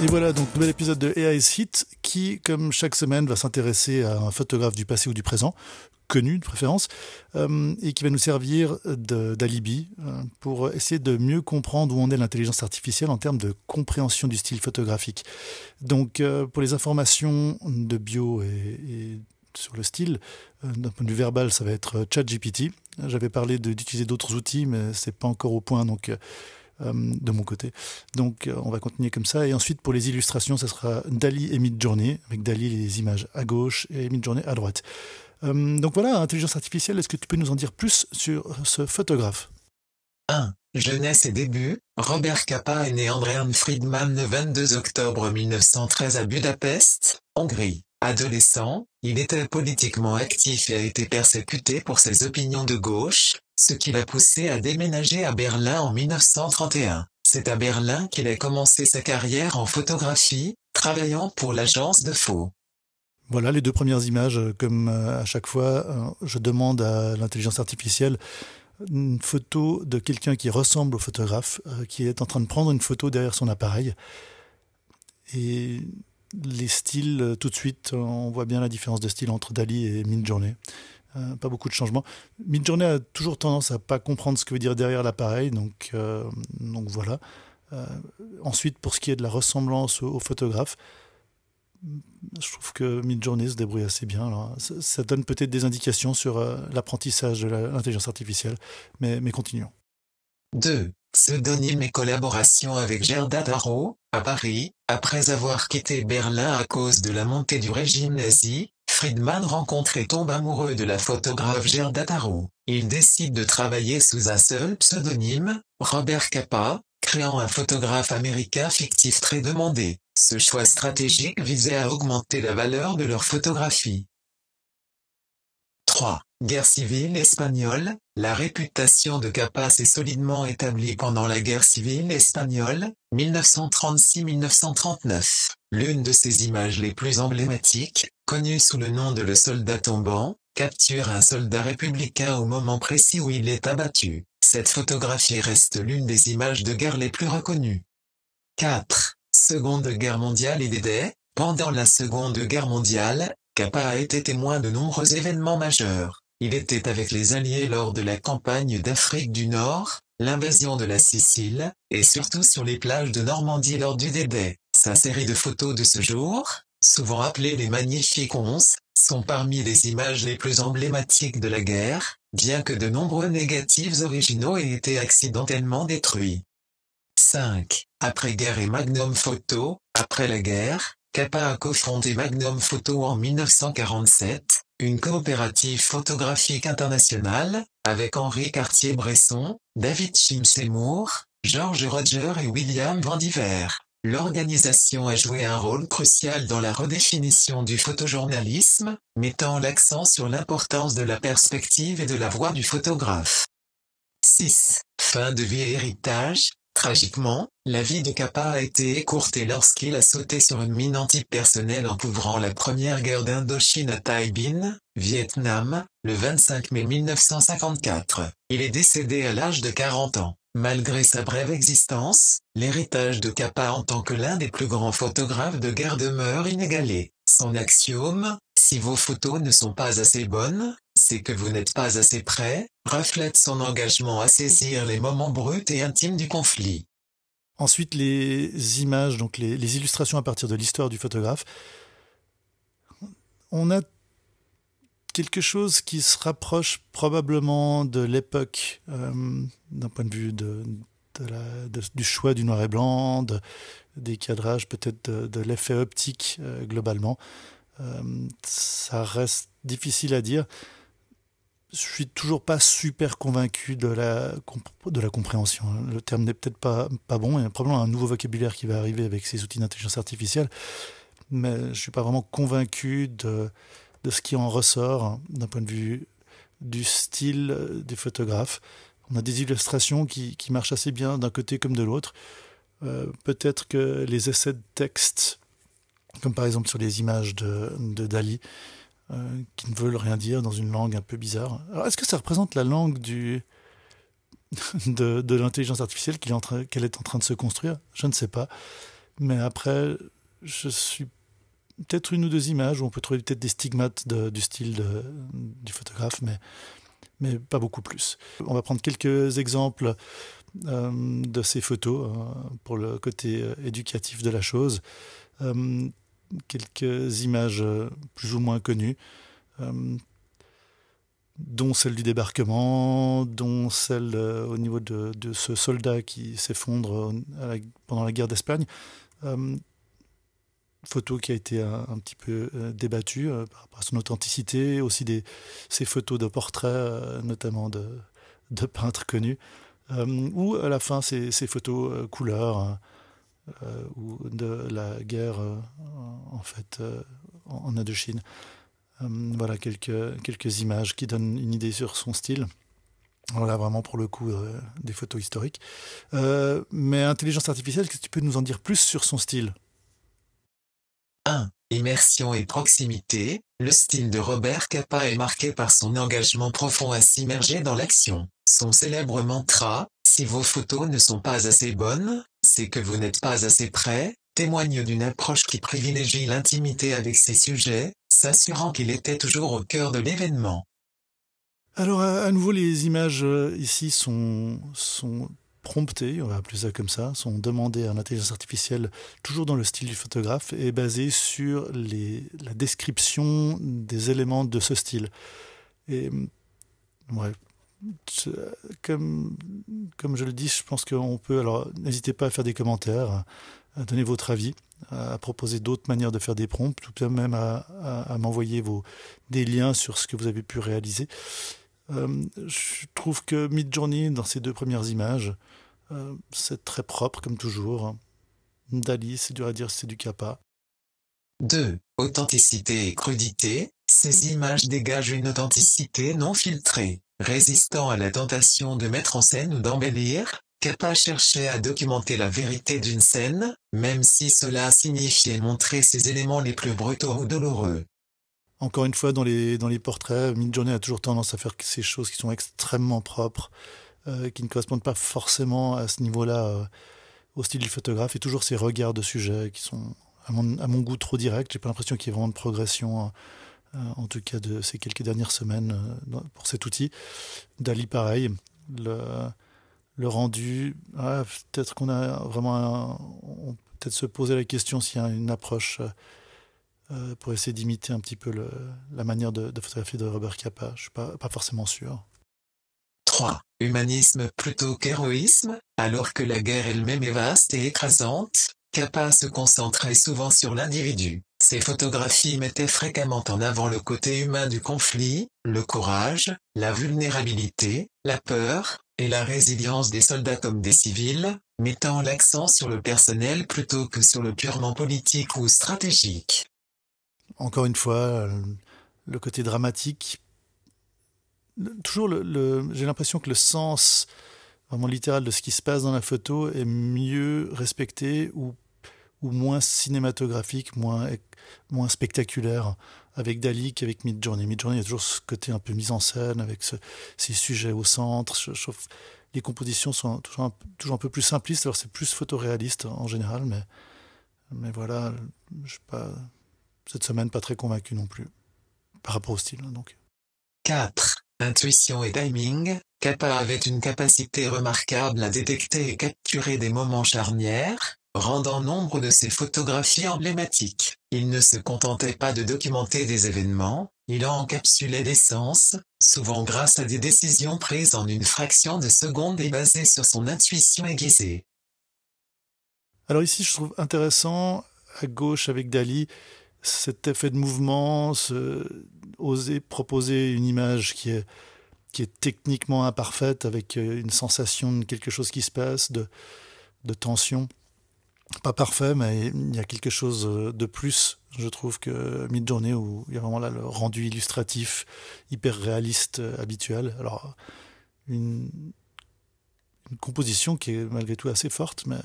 Et voilà, donc nouvel épisode de AI's Hit qui, comme chaque semaine, va s'intéresser à un photographe du passé ou du présent, connu de préférence, et qui va nous servir d'alibi pour essayer de mieux comprendre où en est l'intelligence artificielle en termes de compréhension du style photographique. Donc pour les informations de bio et sur le style, d'un point de vue verbal, ça va être ChatGPT. J'avais parlé d'utiliser d'autres outils, mais c'est pas encore au point, donc de mon côté. Donc on va continuer comme ça. Et ensuite pour les illustrations, ça sera DALL-E et Midjourney, avec DALL-E les images à gauche et Midjourney à droite. Donc voilà, intelligence artificielle, est-ce que tu peux nous en dire plus sur ce photographe ? 1. Jeunesse et débuts. Robert Capa est né Andréan Friedman le 22 octobre 1913 à Budapest, Hongrie. Adolescent, il était politiquement actif et a été persécuté pour ses opinions de gauche, ce qui l'a poussé à déménager à Berlin en 1931. C'est à Berlin qu'il a commencé sa carrière en photographie, travaillant pour l'agence de Faux. Voilà les deux premières images, comme à chaque fois, je demande à l'intelligence artificielle une photo de quelqu'un qui ressemble au photographe, qui est en train de prendre une photo derrière son appareil. Et les styles, tout de suite, on voit bien la différence de style entre DALL-E et Midjourney. Pas beaucoup de changements. Midjourney a toujours tendance à pas comprendre ce que veut dire derrière l'appareil, donc voilà. Ensuite, pour ce qui est de la ressemblance au photographe, je trouve que Midjourney se débrouille assez bien. Alors, ça donne peut-être des indications sur l'apprentissage de l'intelligence artificielle, mais continuons. 2. Pseudonyme et collaboration avec Gerda Taro, à Paris. Après avoir quitté Berlin à cause de la montée du régime nazi, Friedman rencontre et tombe amoureux de la photographe Gerda Taro. Il décide de travailler sous un seul pseudonyme, Robert Capa, créant un photographe américain fictif très demandé. Ce choix stratégique visait à augmenter la valeur de leur photographie. 3. Guerre civile espagnole. La réputation de Capa s'est solidement établie pendant la guerre civile espagnole, 1936-1939. L'une de ses images les plus emblématiques, connue sous le nom de Le soldat tombant, capture un soldat républicain au moment précis où il est abattu. Cette photographie reste l'une des images de guerre les plus reconnues. 4. Seconde Guerre mondiale et D-Day. Pendant la Seconde Guerre mondiale, Capa a été témoin de nombreux événements majeurs. Il était avec les Alliés lors de la campagne d'Afrique du Nord, l'invasion de la Sicile, et surtout sur les plages de Normandie lors du D-Day. Sa série de photos de ce jour, souvent appelées les Magnifiques 11, sont parmi les images les plus emblématiques de la guerre, bien que de nombreux négatifs originaux aient été accidentellement détruits. 5. Après-guerre et Magnum Photo. Après la guerre, Capa a cofondé Magnum Photo en 1947, une coopérative photographique internationale, avec Henri Cartier-Bresson, David Seymour, George Roger et William Vandiver. L'organisation a joué un rôle crucial dans la redéfinition du photojournalisme, mettant l'accent sur l'importance de la perspective et de la voix du photographe. 6. Fin de vie et héritage. Tragiquement, la vie de Capa a été écourtée lorsqu'il a sauté sur une mine antipersonnelle en couvrant la première guerre d'Indochine à Tay Binh, Vietnam, le 25 mai 1954. Il est décédé à l'âge de 40 ans. Malgré sa brève existence, l'héritage de Capa en tant que l'un des plus grands photographes de guerre demeure inégalé. Son axiome, si vos photos ne sont pas assez bonnes, c'est que vous n'êtes pas assez prêt, reflète son engagement à saisir les moments bruts et intimes du conflit. Ensuite, les images, donc les illustrations à partir de l'histoire du photographe. On a quelque chose qui se rapproche probablement de l'époque, d'un point de vue du choix du noir et blanc, des cadrages, peut-être de l'effet optique globalement. Ça reste difficile à dire. Je suis toujours pas super convaincu de la compréhension. Le terme n'est peut-être pas bon. Il y a probablement un nouveau vocabulaire qui va arriver avec ces outils d'intelligence artificielle, mais je suis pas vraiment convaincu de ce qui en ressort d'un point de vue du style des photographes. On a des illustrations qui marchent assez bien d'un côté comme de l'autre. Peut-être que les essais de texte, comme par exemple sur les images de Dali, qui ne veulent rien dire dans une langue un peu bizarre. Alors, est-ce que ça représente la langue de l'intelligence artificielle qu'elle est en train de se construire ? Je ne sais pas. Mais après, je suis peut-être une ou deux images où on peut trouver peut-être des stigmates du style du photographe, mais pas beaucoup plus. On va prendre quelques exemples de ces photos pour le côté éducatif de la chose. Quelques images plus ou moins connues, dont celle du débarquement, dont celle au niveau de ce soldat qui s'effondre pendant la guerre d'Espagne. Photo qui a été un petit peu débattue par rapport à son authenticité, aussi ces photos de portraits, notamment de peintres connus, ou à la fin ces photos couleurs ou de la guerre en fait en Indochine. Voilà quelques images qui donnent une idée sur son style. Voilà vraiment pour le coup des photos historiques. Mais intelligence artificielle, est-ce que tu peux nous en dire plus sur son style? 1. Immersion et proximité. Le style de Robert Capa est marqué par son engagement profond à s'immerger dans l'action. Son célèbre mantra, « Si vos photos ne sont pas assez bonnes, c'est que vous n'êtes pas assez prêt », témoigne d'une approche qui privilégie l'intimité avec ses sujets, s'assurant qu'il était toujours au cœur de l'événement. Alors à nouveau, les images ici sont promptées, on va appeler ça comme ça, sont demandées à l'intelligence artificielle, toujours dans le style du photographe, et basées sur la description des éléments de ce style. Et ouais, comme je le dis, je pense qu'on peut... Alors n'hésitez pas à faire des commentaires, à donner votre avis, à proposer d'autres manières de faire des prompts, ou même à m'envoyer des liens sur ce que vous avez pu réaliser. Je trouve que Midjourney, dans ses deux premières images, c'est très propre comme toujours. Dali, c'est dur à dire, c'est du Capa. 2. Authenticité et crudité. Ces images dégagent une authenticité non filtrée, résistant à la tentation de mettre en scène ou d'embellir. Capa cherchait à documenter la vérité d'une scène, même si cela signifiait montrer ses éléments les plus brutaux ou douloureux. Encore une fois, dans les portraits, Midjourney a toujours tendance à faire ces choses qui sont extrêmement propres, qui ne correspondent pas forcément à ce niveau-là au style du photographe, et toujours ces regards de sujet qui sont, à mon goût, trop directs. J'ai pas l'impression qu'il y ait vraiment de progression, en tout cas de ces quelques dernières semaines, pour cet outil. Dali, pareil. Le rendu, peut-être qu'on a vraiment... on peut peut-être se poser la question s'il y a une approche pour essayer d'imiter un petit peu la manière de photographier de Robert Capa. Je suis pas forcément sûr. 3. Humanisme plutôt qu'héroïsme. Alors que la guerre elle-même est vaste et écrasante, Capa se concentrait souvent sur l'individu. Ses photographies mettaient fréquemment en avant le côté humain du conflit, le courage, la vulnérabilité, la peur, et la résilience des soldats comme des civils, mettant l'accent sur le personnel plutôt que sur le purement politique ou stratégique. Encore une fois, le côté dramatique. Toujours j'ai l'impression que le sens vraiment littéral de ce qui se passe dans la photo est mieux respecté ou moins cinématographique, moins spectaculaire avec Dali qu'avec Midjourney. Midjourney, il y a toujours ce côté un peu mise en scène avec ces sujets au centre. Je trouve les compositions sont toujours un peu plus simplistes, alors c'est plus photoréaliste en général, mais voilà, je suis pas, cette semaine pas très convaincu non plus par rapport au style. Donc. 4. Intuition et timing. Capa avait une capacité remarquable à détecter et capturer des moments charnières, rendant nombre de ses photographies emblématiques. Il ne se contentait pas de documenter des événements, il encapsulait l'essence, souvent grâce à des décisions prises en une fraction de seconde et basées sur son intuition aiguisée. Alors ici, je trouve intéressant, à gauche avec Dali, cet effet de mouvement, oser proposer une image qui est techniquement imparfaite, avec une sensation de quelque chose qui se passe, de tension. Pas parfait, mais il y a quelque chose de plus, je trouve, que Midjourney, où il y a vraiment là le rendu illustratif, hyper réaliste, habituel. Alors, une composition qui est malgré tout assez forte, mais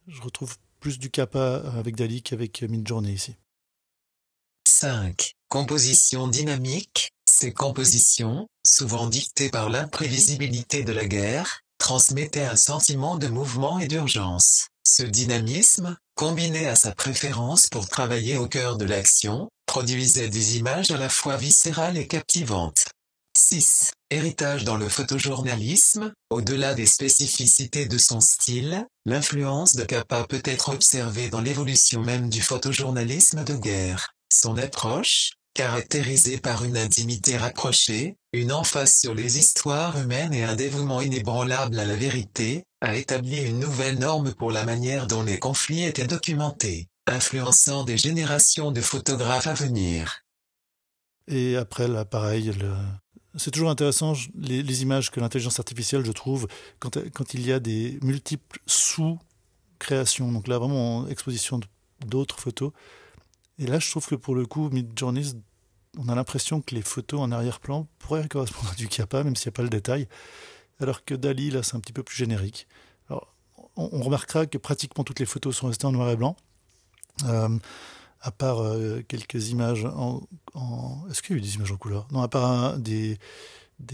je retrouve plus du Capa avec Dali qu'avec Midjourney ici. 5. Composition dynamique. Ces compositions, souvent dictées par l'imprévisibilité de la guerre, transmettaient un sentiment de mouvement et d'urgence. Ce dynamisme, combiné à sa préférence pour travailler au cœur de l'action, produisait des images à la fois viscérales et captivantes. 6. Héritage dans le photojournalisme. Au-delà des spécificités de son style, l'influence de Capa peut être observée dans l'évolution même du photojournalisme de guerre. Son approche, caractérisée par une intimité rapprochée, une emphase sur les histoires humaines et un dévouement inébranlable à la vérité, a établi une nouvelle norme pour la manière dont les conflits étaient documentés, influençant des générations de photographes à venir. Et après, là, pareil, c'est toujours intéressant, les images que l'intelligence artificielle, je trouve, quand il y a des multiples sous-créations. Donc là, vraiment en exposition d'autres photos. Et là, je trouve que pour le coup, Midjourney, on a l'impression que les photos en arrière-plan pourraient correspondre à du Capa, même s'il n'y a pas le détail. Alors que Dali, là, c'est un petit peu plus générique. Alors, on remarquera que pratiquement toutes les photos sont restées en noir et blanc. À part quelques images Est-ce qu'il y a eu des images en couleur? Non, à part des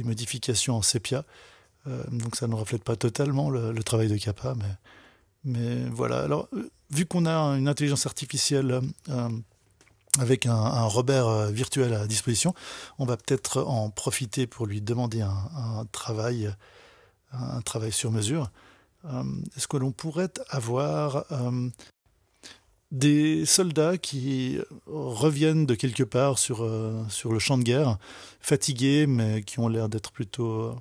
modifications en sépia. Donc ça ne reflète pas totalement le travail de Capa, mais voilà. Alors, vu qu'on a une intelligence artificielle avec un Robert virtuel à disposition, on va peut-être en profiter pour lui demander un travail sur mesure. Est-ce que l'on pourrait avoir des soldats qui reviennent de quelque part sur le champ de guerre, fatigués, mais qui ont l'air d'être plutôt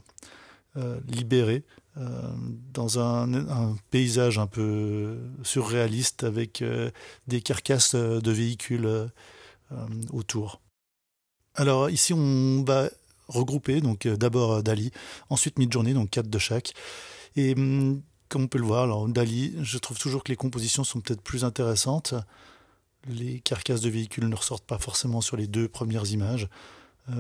libérés, dans un paysage un peu surréaliste avec des carcasses de véhicules autour. Alors ici, on va regrouper donc d'abord Dali, ensuite Midjourney, donc 4 de chaque. Et comme on peut le voir, alors Dali, je trouve toujours que les compositions sont peut-être plus intéressantes. Les carcasses de véhicules ne ressortent pas forcément sur les 2 premières images.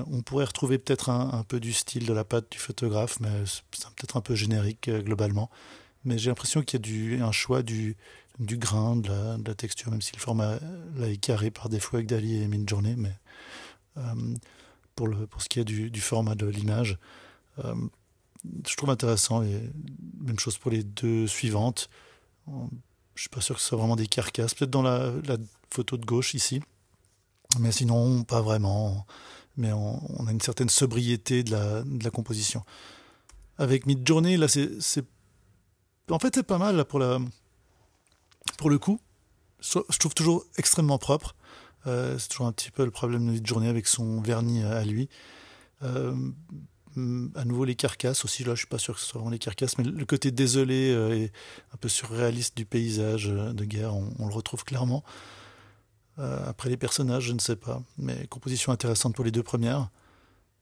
On pourrait retrouver peut-être un peu du style de la patte du photographe, mais c'est peut-être un peu générique globalement. Mais j'ai l'impression qu'il y a un choix du grain, de la texture, même si le format là est carré par défaut avec Dali et Midjourney. Mais pour ce qui est du format de l'image, je trouve intéressant. Et même chose pour les 2 suivantes. Je ne suis pas sûr que ce soit vraiment des carcasses. Peut-être dans la photo de gauche ici. Mais sinon, pas vraiment. Mais on a une certaine sobriété de la composition. Avec Midjourney, là, en fait, c'est pas mal là, pour le coup. Je trouve toujours extrêmement propre. C'est toujours un petit peu le problème de Midjourney avec son vernis à lui. À nouveau, les carcasses aussi. Là, je suis pas sûr que ce soit vraiment les carcasses, mais le côté désolé et un peu surréaliste du paysage de guerre, on le retrouve clairement. Après les personnages, je ne sais pas, mais composition intéressante pour les 2 premières.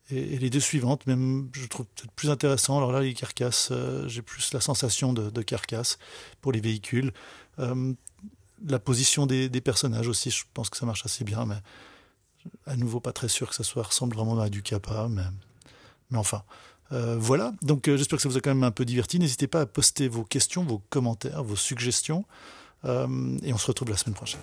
Et les 2 suivantes, même, je trouve peut-être plus intéressant. Alors là, les carcasses, j'ai plus la sensation de carcasse pour les véhicules. La position des personnages aussi, je pense que ça marche assez bien, mais à nouveau, pas très sûr que ça ressemble vraiment à du Capa, mais enfin. Voilà, donc j'espère que ça vous a quand même un peu diverti. N'hésitez pas à poster vos questions, vos commentaires, vos suggestions. Et on se retrouve la semaine prochaine.